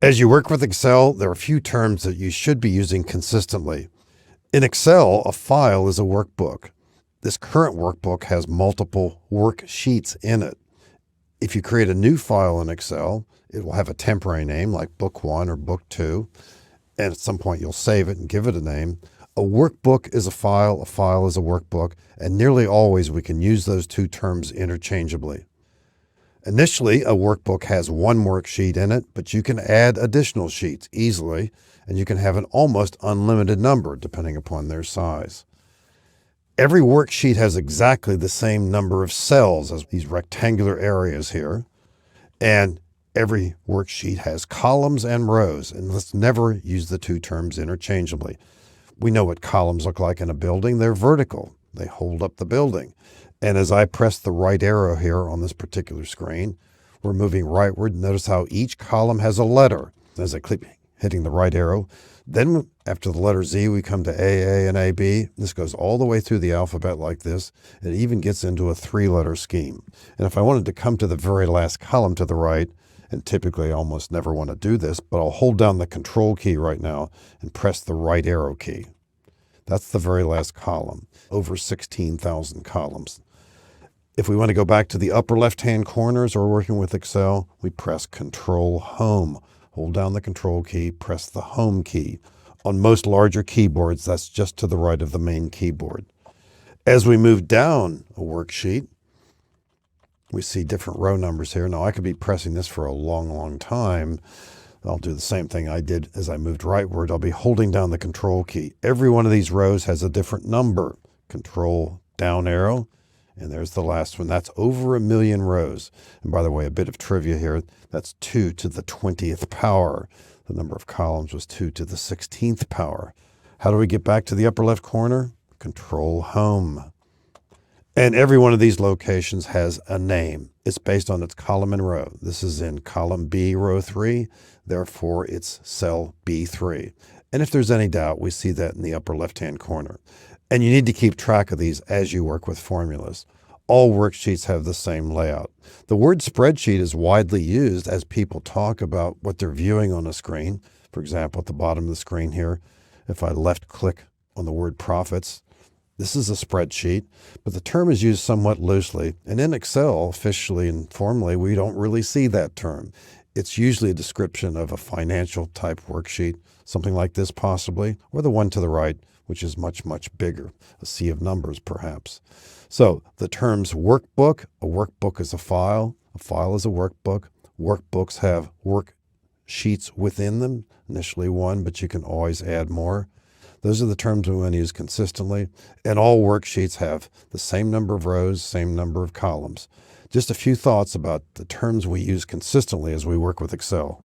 As you work with Excel, there are a few terms that you should be using consistently. In Excel, a file is a workbook. This current workbook has multiple worksheets in it. If you create a new file in Excel, it will have a temporary name like Book 1 or Book 2, and at some point you'll save it and give it a name. A workbook is a file is a workbook, and nearly always we can use those two terms interchangeably. Initially, a workbook has one worksheet in it, but you can add additional sheets easily, and you can have an almost unlimited number depending upon their size. Every worksheet has exactly the same number of cells as these rectangular areas here, and every worksheet has columns and rows, and let's never use the two terms interchangeably. We know what columns look like in a building. They're vertical. They hold up the building. And as I press the right arrow here on this particular screen, we're moving rightward. Notice how each column has a letter. As I keep hitting the right arrow, then after the letter Z, we come to AA and AB. This goes all the way through the alphabet like this. It even gets into a three-letter scheme. And if I wanted to come to the very last column to the right, and typically I almost never want to do this, but I'll hold down the Control key right now and press the right arrow key. That's the very last column, over 16,000 columns. If we want to go back to the upper left-hand corners or working with Excel, we press Control Home. Hold down the Control key, press the Home key. On most larger keyboards, that's just to the right of the main keyboard. As we move down a worksheet, we see different row numbers here. Now, I could be pressing this for a long time. I'll do the same thing I did as I moved rightward. I'll be holding down the Control key. Every one of these rows has a different number. Control down arrow. And there's the last one. That's over 1 million rows. And by the way, a bit of trivia here. That's 2 to the 20th power. The number of columns was 2 to the 16th power. How do we get back to the upper left corner? Control Home. And every one of these locations has a name. It's based on its column and row. This is in column B, row 3. Therefore, it's cell B3. And if there's any doubt, we see that in the upper left-hand corner. And you need to keep track of these as you work with formulas. All worksheets have the same layout. The word spreadsheet is widely used as people talk about what they're viewing on a screen. For example, at the bottom of the screen here, if I left-click on the word profits, this is a spreadsheet, but the term is used somewhat loosely. And in Excel, officially and formally, we don't really see that term. It's usually a description of a financial type worksheet, something like this possibly, or the one to the right, which is much bigger, a sea of numbers perhaps. So the terms workbook, a workbook is a file is a workbook. Workbooks have worksheets within them, initially one, but you can always add more. Those are the terms we want to use consistently, and all worksheets have the same number of rows, same number of columns. Just a few thoughts about the terms we use consistently as we work with Excel.